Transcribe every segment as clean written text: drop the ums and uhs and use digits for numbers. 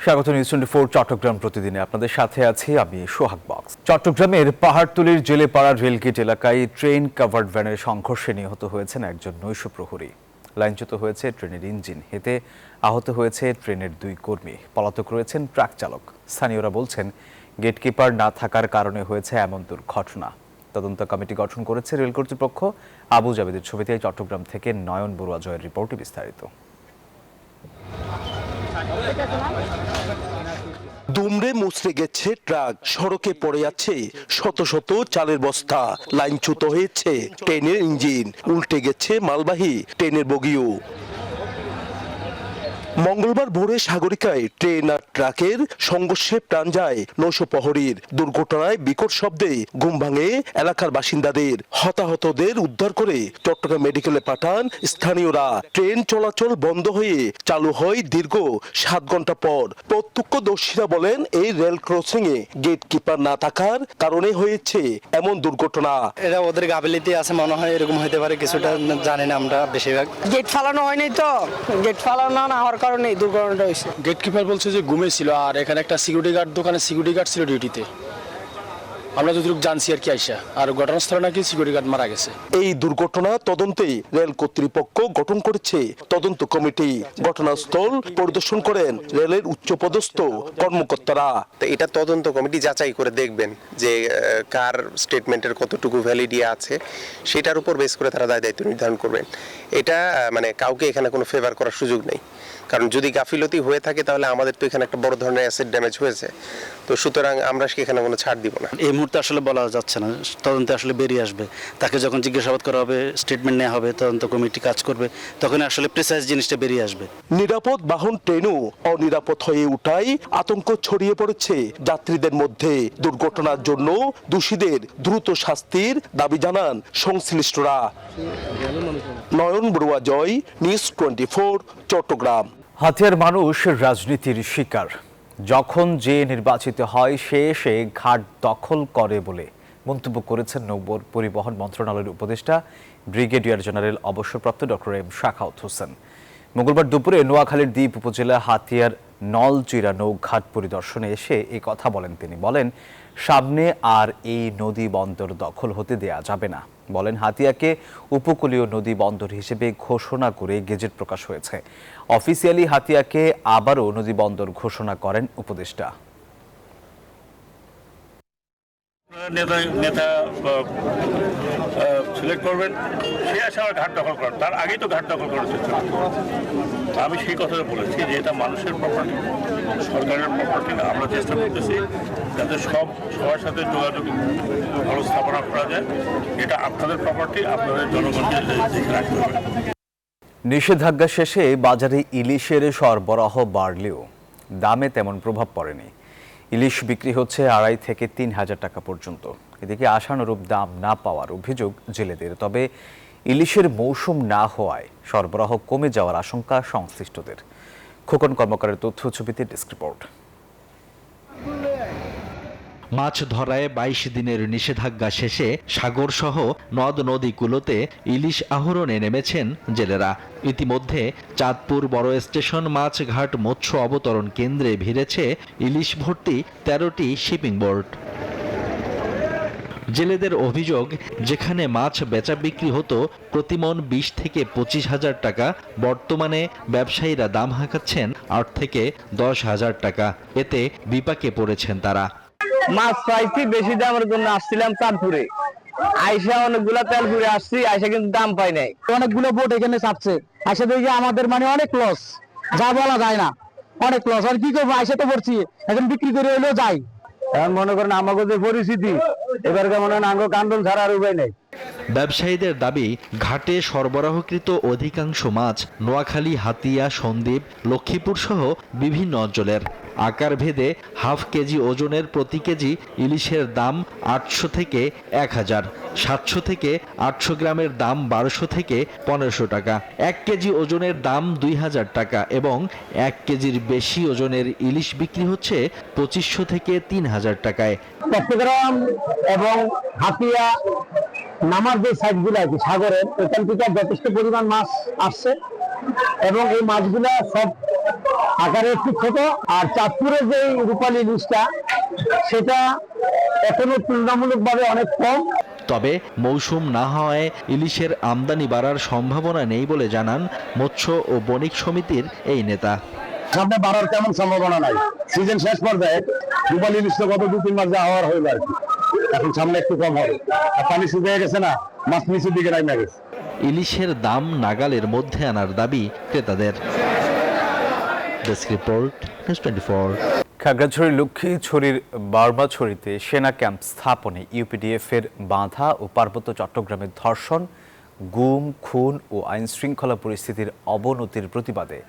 স্বাগত নিউজ 24 চট্টগ্রাম প্রতিদিনে আপনাদের সাথে আছি আমি সোহাগ বক্স। চট্টগ্রামের পাহাড়তলীর জেলেপাড়া রেলগেট এলাকায় ট্রেন কাভার্ড ভ্যানের সংঘর্ষে নিহত হয়েছেন একজন নৈশ প্রহরী। লাইনচ্যুত হয়েছে ট্রেনের ইঞ্জিন, এতে আহত হয়েছে ট্রেনের 2 কর্মী। পলাতক রয়েছেন ট্রাক চালক। স্থানীয়রা বলছেন গেটকিপার না থাকার কারণে হয়েছে এমন দুর্ঘটনা। তদন্ত কমিটি গঠন করেছে রেল কর্তৃপক্ষ। আবু জাবেদের ছবিতে চট্টগ্রাম থেকে নয়ন বড়ুয়া জয়ের রিপোর্টে বিস্তারিত। দুমড়ে মুচড়ে গেছে ট্রাক, সড়কে পড়ে আছে শত শত চালের বস্তা, লাইনচ্যুত হয়েছে ট্রেনের ইঞ্জিন, উল্টে গেছে মালবাহী ট্রেনের বগিও। মঙ্গলবার ভোরে সাগরিকায় ট্রেন আর ট্রাকের সংঘর্ষে প্রাণ যায় নৈশ প্রহরীর। দুর্ঘটনায় বিকট শব্দে ঘুম ভাঙে এলাকার বাসিন্দাদের। হতাহতদের উদ্ধার করে চট্টগ্রাম মেডিকেলে পাঠান স্থানীয়রা। ট্রেন চলাচল বন্ধ হয়ে চালু হয় দীর্ঘ 7 ঘন্টা পর। প্রত্যক্ষদর্শীরা বলেন এই রেল ক্রসিং এ গেট কিপার না থাকার কারণে হয়েছে এমন দুর্ঘটনা। এটা ওদের গাফিলতি আছে মনে হয়, এরকম হতে পারে, কিছুটা জানি না আমরা। বেশিরভাগ গেট ফালানো হয়নি, তো গেট ফালানো না হওয়ার কারণে দুর্ঘটনাটা হয়েছে। গেট কিপার বলছে যে ঘুমিয়েছিল, আর এখানে একটা সিকিউরিটি গার্ড, দোকানে সিকিউরিটি গার্ড ছিল ডিউটিতে। আমরা যতটুকু জানছি আর কি আইসা, আর ঘটনাস্থলে নাকি সিকিউরিটি গার্ড মারা গেছে। এই দুর্ঘটনা তদন্তে রেল কর্তৃপক্ষ গঠন করেছে তদন্ত কমিটি। ঘটনাস্থল পরিদর্শন করেন রেলের উচ্চপদস্থ কর্মকর্তারা। এটা তদন্ত কমিটি যাচাই করে দেখবেন যে কার স্টেটমেন্টের কতটুকু ভ্যালিডিটি আছে, সেটার উপর বেস করে তারা দায় দায়িত্ব নির্ধারণ করবেন। এটা মানে কাউকে এখানে কোনো ফেভার করার সুযোগ নেই, কারণ যদি গাফিলতি হয়ে থাকে তাহলে আমাদের তো এখানে একটা বড় ধরনের অ্যাসেট ড্যামেজ হয়েছে। তো সুতরাং আমরা এখানে কোনো ছাড় দিব না। এই মুহূর্তে আসলে বলা যাচ্ছে না, তদন্তে আসলে বেরিয়ে আসবে। তাকে যখন জিজ্ঞাসাবাদ করা হবে, স্টেটমেন্ট নেওয়া হবে, তদন্ত কমিটি কাজ করবে, তখন আসলে প্রিসাইজ জিনিসটা বেরিয়ে আসবে। নিরাপদ বাহন ট্রেনও অনিরাপদ হয়ে উঠায় আতঙ্ক ছড়িয়ে পড়েছে যাত্রীদের মধ্যে। দুর্ঘটনার জন্য দোষীদের দ্রুত শাস্তির দাবি জানান সংশ্লিষ্টরা। নয়ন বড়ুয়া জয়, নিউজ 24 চট্টগ্রাম। হাতিয়ার মানুষ রাজনীতির শিকার। যখন যে নির্বাচিত হয় সে এসে ঘাট দখল করে বলে মন্তব্য করেছেন নৌ পরিবহন মন্ত্রণালয়ের উপদেষ্টা ব্রিগেডিয়ার জেনারেল অবসরপ্রাপ্ত ডক্টর এম শাখাওয়াত হোসেন। মঙ্গলবার দুপুরে নোয়াখালীর দ্বীপ উপজেলা হাতিয়ার নলচিরা নৌঘাট পরিদর্শনে এসে এই কথা বলেন তিনি। বলেন, সামনে আর এই নদী বন্দর দখল হতে দেয়া যাবে না। বলেন, হাতিয়াকে উপকূলীয় নদী বন্দর হিসেবে ঘোষণা করে গেজেট প্রকাশ হয়েছে। অফিসিয়ালি হাতিয়াকে আবারও নদী বন্দর ঘোষণা করেন উপদেষ্টা। নেতা সিলেক্ট করবেন, সে আসে আমার ঘাট দখল করেন। তার আগেই তো ঘাট দখল করার চেষ্টা করতে। আমি সেই কথাটা বলেছি যে এটা মানুষের প্রপার্টি, সরকারের প্রপার্টি না। আমরা চেষ্টা করতেছি যাতে সবার সাথে যোগাযোগ ভালো স্থাপনা করা যায়। এটা আপনাদের প্রপার্টি, আপনাদের জনগণকে দেখে রাখতে হবে। নিষেধাজ্ঞা শেষে বাজারে ইলিশের সরবরাহ বাড়লেও দামে তেমন প্রভাব পড়েনি। ইলিশ বিক্রি হচ্ছে 2,500 থেকে 3,000 টাকা পর্যন্ত। এদিকে আশানুরূপ দাম না পাওয়ার অভিযোগ জেলেদের। তবে ইলিশের মৌসুম না হওয়ায় সরবরাহ কমে যাওয়ার আশঙ্কা সংশ্লিষ্টদের। খোকন কর্মকারের তথ্য ছবিতে ডেস্ক রিপোর্ট। মাছ ধরায় 22 দিনের নিষেধাজ্ঞা শেষে সাগরসহ নদ নদীগুলোতে ইলিশ আহরণে নেমেছেন জেলেরা। ইতিমধ্যে চাঁদপুর বড় স্টেশন মাছঘাট মৎস্য অবতরণ কেন্দ্রে ভিড়েছে ইলিশ ভর্তি 13টি শিপিং বোট। জেলেদের অভিযোগ, যেখানে মাছ বেচা বিক্রি হতো প্রতিমন 20 থেকে 25,000 টাকা, বর্তমানে ব্যবসায়ীরা দাম হাঁকাচ্ছেন 8 থেকে 10,000 টাকা। এতে বিপাকে পড়েছেন তারা। মাছ পাইছি বেশি দামের জন্য আসছিলাম চাঁদপুরে, আইসা অনেকগুলা তেল ঘুরে আসছি, আইসা কিন্তু দাম পাই নাই। অনেকগুলো বোট এখানে চাপছে, আইসা দেখি আমাদের মানে অনেক লস, যা বলা যায় না, অনেক লস। আর কি করবো, আইসা তো পড়ছি, এখন বিক্রি করে হলেও যাই। এখন মনে করেন আমাকে যে পরিস্থিতি, এবার কেমন আঙ্গ কান্দন ছাড়া আর উপায় নেই। ব্যবসায়ীদের দাবি, ঘাটে সরবরাহকৃত অধিকাংশ মাছ নোয়াখালী, হাতিয়া, সন্দ্বীপ, লক্ষ্মীপুর সহ বিভিন্ন অঞ্চলের। আকার ভেদে হাফ কেজি ওজনের প্রতি কেজি ইলিশের দাম 800 থেকে 1000, 700 থেকে 800 গ্রামের দাম 1200 থেকে 1500 টাকা, 1 কেজি ওজনের দাম 2000 টাকা এবং 1 কেজির বেশি ওজনের ইলিশ বিক্রি হচ্ছে 2500 থেকে 3000 টাকায়। চট্টগ্রাম এবং হাতিয়া নামার যে সাইডগুলো আছে সাগরের, এখান থেকে যথেষ্ট পরিমাণ মাছ আসছে এবং এই মাছগুলা সব আকারে একটু ছোট। আর চাঁদপুরের যে রূপালী ইলিশটা সেটা এখনো তুলনামূলকভাবে অনেক কম। তবে মৌসুম না হওয়ায় ইলিশের আমদানি বাড়ার সম্ভাবনা নেই বলে জানান মৎস্য ও বণিক সমিতির এই নেতা। সামনে বাড়ার তেমন সম্ভাবনা নাই। সিজন শেষ পর্যায়ে রূপালী ইলিশ তো গত 2-3 মাস যা হওয়ার হয়ে যায়, এখন সামনে একটু কম হবে। আর পানি শুকিয়ে গেছে না, মাছ নিচের দিকে নামে গেছে। ইলিশের দাম নাগালের মধ্যে আনার দাবি ক্রেতাদের। Desk report, news 24। খাগড়াছড়ির লক্ষ্মীছড়ির বার্মাছড়িতে সেনা ক্যাম্প স্থাপনে ইউপিডিএফ এর বাঁধা ও পার্বত্য চট্টগ্রামের ধর্ষণ, গুম, খুন ও আইন শৃঙ্খলা পরিস্থিতির অবনতির প্রতিবাদে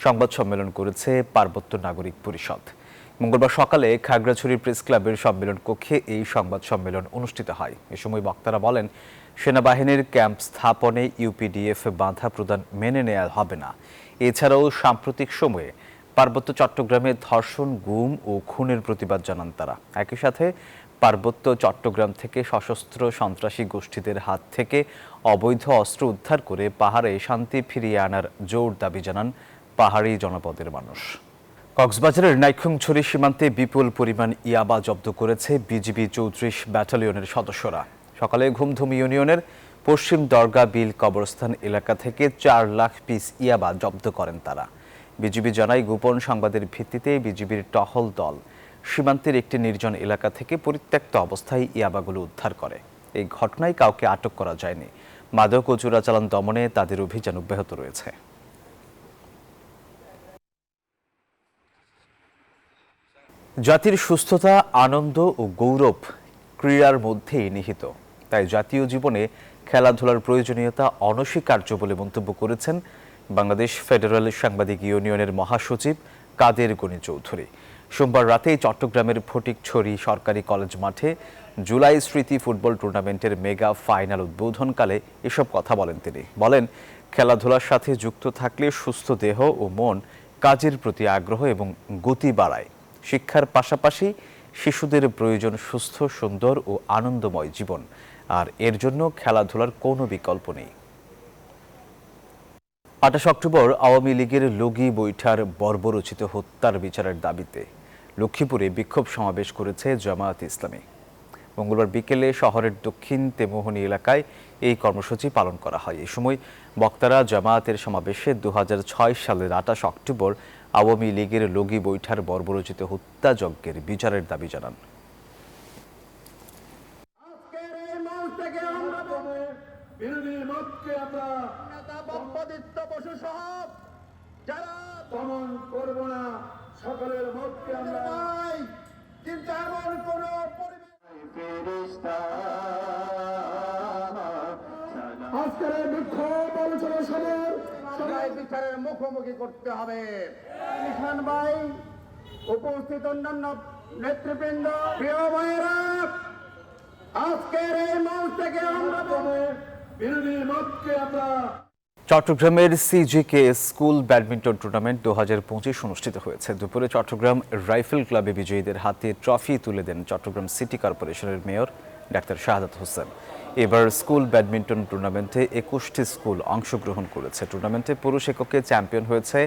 সংবাদ সম্মেলন করেছে পার্বত্য নাগরিক পরিষদ। মঙ্গলবার সকালে খাগড়াছড়ি প্রেস ক্লাবের সম্মেলন কক্ষে এই সংবাদ সম্মেলন অনুষ্ঠিত হয়। এ সময় বক্তারা বলেন, সেনাবাহিনীর ক্যাম্প স্থাপনে ইউপিডিএফ বাধা প্রদান মেনে নেওয়া হবে না। এছাড়াও সাম্প্রতিক সময়ে পার্বত্য চট্টগ্রামে ধর্ষণ, গুম ও খুনের প্রতিবাদ জানান তারা। একই সাথে পার্বত্য চট্টগ্রাম থেকে সশস্ত্র সন্ত্রাসী গোষ্ঠীদের হাত থেকে অবৈধ অস্ত্র উদ্ধার করে পাহাড়ে শান্তি ফিরিয়ে আনার জোর দাবি জানান পাহাড়ি জনপদের মানুষ। কক্সবাজারের নাইক্ষ্যংছড়ি সীমান্তে বিপুল পরিমাণ ইয়াবা জব্দ করেছে বিজিবি 34 ব্যাটালিয়নের সদস্যরা। সকালে ঘুমধুম ইউনিয়নের পশ্চিম দরগা বিল কবরস্থান এলাকা থেকে 4 লাখ পিস ইয়াবা জব্দ করেন তারা। বিজিবি জানায়, গোপন সংবাদের ভিত্তিতে বিজিবির টহল দল সীমান্তের একটি নির্জন এলাকা থেকে পরিত্যক্ত অবস্থায় ইয়াবাগুলো উদ্ধার করে। এই ঘটনায় কাউকে আটক করা যায়নি। মাদক ও চোরাচালান দমনে তাদের অভিযান অব্যাহত রয়েছে। জাতির সুস্থতা, আনন্দ ও গৌরব ক্রীড়ার মধ্যেই নিহিত। তাই জাতীয় জীবনে খেলাধুলার প্রয়োজনীয়তা অনস্বীকার্য বলে মন্তব্য করেছেন বাংলাদেশ ফেডারেল সাংবাদিক ইউনিয়নের মহাসচিব কাদের গনি চৌধুরী। সোমবার রাতে চট্টগ্রামের ফটিকছড়ি সরকারি কলেজ মাঠে জুলাই স্মৃতি ফুটবল টুর্নামেন্টের মেগা ফাইনাল উদ্বোধনকালে এসব কথা বলেন তিনি। বলেন, খেলাধুলার সাথে যুক্ত থাকলে সুস্থ দেহ ও মন কাজের প্রতি আগ্রহ এবং গতি বাড়ায়। শিক্ষার পাশাপাশি শিশুদের প্রয়োজন সুস্থ, সুন্দর ও আনন্দময় জীবন, আর এর জন্য খেলাধুলার কোনো বিকল্প নেই। 28 অক্টোবর আওয়ামী লীগের লগি বৈঠার বর্বরচিত হত্যার বিচারের দাবিতে লক্ষ্মীপুরে বিক্ষোভ সমাবেশ করেছে জামায়াতে ইসলামী। মঙ্গলবার বিকেলে শহরের দক্ষিণ তেমোহনী এলাকায় এই কর্মসূচি পালন করা হয়। এই সময় বক্তারা জামায়াতের সমাবেশে 2006 সালের 28 অক্টোবর আওয়ামী লীগের লগি বৈঠার বর্বরচিত হত্যাযজ্ঞের বিচারের দাবি জানান। আজকের বিক্ষোভ আলোচনা সভার সবাই বিচারের মুখোমুখি করতে হবে। কিষান ভাই, উপস্থিত অন্যান্য নেতৃবৃন্দ, প্রিয় ভাইয়েরা, আজকের এই মঞ্চ থেকে আমরা বিরোধী মতকে আমরা চট্টগ্রামের সিজিকে স্কুল ব্যাডমিন্টন টুর্নামেন্ট 2025 অনুষ্ঠিত হয়েছে। দুপুরে চট্টগ্রাম রাইফেল ক্লাবে বিজয়ীদের হাতে ট্রফি তুলে দেন চট্টগ্রাম সিটি কর্পোরেশনের মেয়র ডাক্তার শাহাদাত হোসেন। এবার স্কুল ব্যাডমিন্টন টুর্নামেন্টে 21টি স্কুল অংশগ্রহণ করেছে। টুর্নামেন্টে পুরুষ এককে চ্যাম্পিয়ন হয়েছে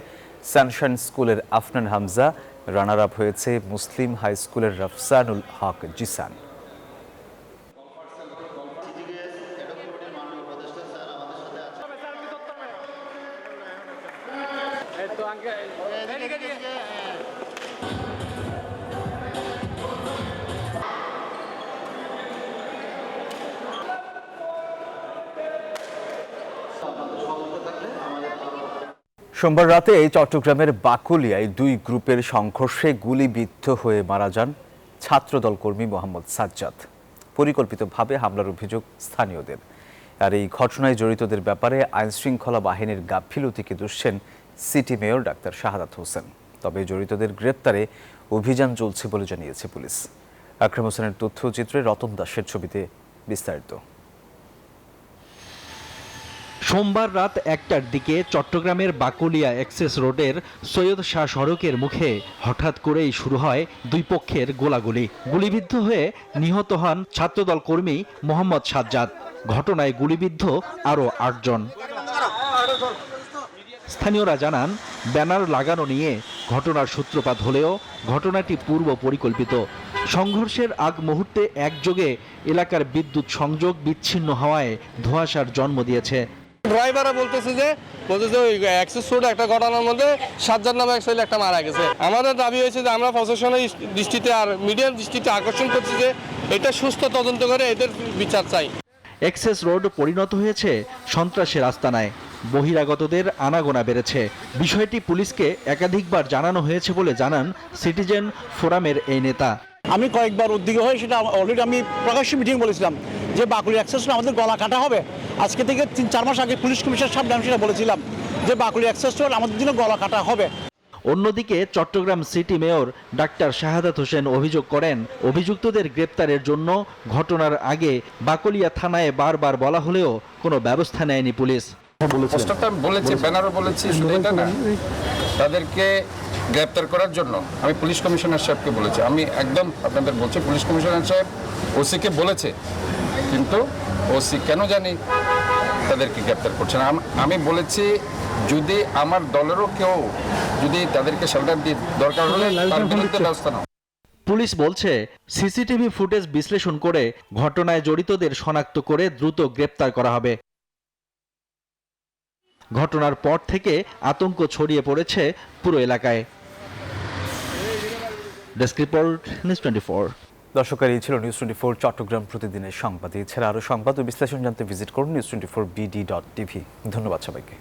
সানশাইন স্কুলের আফনান হামজা, রানার আপ হয়েছে মুসলিম হাই স্কুলের রফসানুল হক জিসান। সোমবার রাতে চট্টগ্রামের বাকুলিয়ায় 2 গ্রুপের সংঘর্ষে গুলিবিদ্ধ হয়ে মারা যান ছাত্রদল কর্মী মোহাম্মদ সাজ্জাদ। পরিকল্পিতভাবে হামলার অভিযোগ স্থানীয়দের। আর এই ঘটনায় জড়িতদের ব্যাপারে আইনশৃঙ্খলা বাহিনীর গাফিলতিকে দুষছেন city mayor doctor Shahadat Hossain. তবে জড়িতদের গ্রেপ্তারে অভিযান চলছে বলে জানিয়েছে পুলিশ। আকরাম হোসেনের তথ্যচিত্রে রতন দাসের ছবিতে বিস্তারিত। সোমবার রাত 1টার দিকে চট্টগ্রামের বাকুলিয়া এক্সেস রোডের সৈয়দ শাহ সড়কের মুখে হঠাৎ করেই শুরু হয় 2 পক্ষের গোলাগুলি। গুলিবিদ্ধ হয়ে নিহত হন ছাত্রদল কর্মী মোহাম্মদ সাজ্জাদ। ঘটনায় গুলিবিদ্ধ আরও 8 জন। স্থানীয়রা জানান, ব্যানার লাগানো নিয়ে ঘটনার সূত্রপাত হলেও ঘটনাটি পূর্ব পরিকল্পিত। সংঘর্ষের আগ মুহূর্তে একযোগে এলাকার বিদ্যুৎ সংযোগ বিচ্ছিন্ন হওয়ায় ধোঁয়াশার জন্ম দিয়েছে। ড্রাইভাররা বলতেছে যে ওই অ্যাক্সেস রোড একটা ঘটনার মধ্যে সাজ্জাদ নামে এক ছেলে একটা মারা গেছে। আমাদের দাবি হয়েছে যে আমরা প্রশাসনের দৃষ্টিতে আর মিডিয়ার দৃষ্টিতে আকর্ষণ করছি যে এটা সুস্থ তদন্ত করে এদের বিচার চাই। এক্সেস রোড পরিণত হয়েছে সন্ত্রাসের আস্তানায়, বহিরাগতদের আনাগোনা বেড়েছে। বিষয়টি পুলিশকে একাধিকবার জানানো হয়েছে বলে জানান সিটিজেন ফোরামের এই নেতা। আমি কয়েকবার উদ্যোগী হয়ে সেটা অলরেডি আমি প্রকাশ্যে মিটিং বলেছিলাম যে বাকুলি অ্যাক্সেস রোড আমাদের গলা কাটা হবে। আজকে থেকে 3-4 মাস আগে পুলিশ কমিশনার সাহেব আমি সেটা বলেছিলাম যে বাকুলি অ্যাক্সেস রোড আমাদের জন্য গলা কাটা হবে। অন্যদিকে Chittagong city mayor doctor Shahadat Hossain অভিযোগ করেন, অভিযুক্তদের গ্রেপ্তারের জন্য ঘটনার আগে বাকলিয়া থানায় বারবার বলা হলেও কোনো ব্যবস্থা নেয়নি পুলিশ। পোস্টারটা বলেছি, ব্যানারও বলেছি, শুধু এটা না, তাদেরকে গ্রেপ্তার করার জন্য আমি পুলিশ কমিশনার সাহেবকে বলেছি। আমি একদম আপনাদের বলছি, পুলিশ কমিশনার সাহেব ওসিকে বলেছে, কিন্তু ওসি কেন জানি তাদেরকে গ্রেপ্তার করছে না। আমি বলেছি যদি আমার দলেরও কেউ যদি তাদেরকে শেল্টার দিয়ে দরকার হলে তার বিরুদ্ধে ব্যবস্থা নাও। পুলিশ বলছে সিসিটিভি ফুটেজ বিশ্লেষণ করে ঘটনায় জড়িতদের শনাক্ত করে দ্রুত গ্রেপ্তার করা হবে। ঘটনার পর থেকে আতঙ্ক ছড়িয়ে পড়েছে পুরো এলাকায়। Desk report, news 24। দর্শক, এই ছিল নিউজ 24 চট্টগ্রাম প্রতিদিনের সংবাদ। এছাড়া আরও সংবাদ ও বিশ্লেষণ জানতে ভিজিট করুন news24bd.tv। ধন্যবাদ সবাইকে।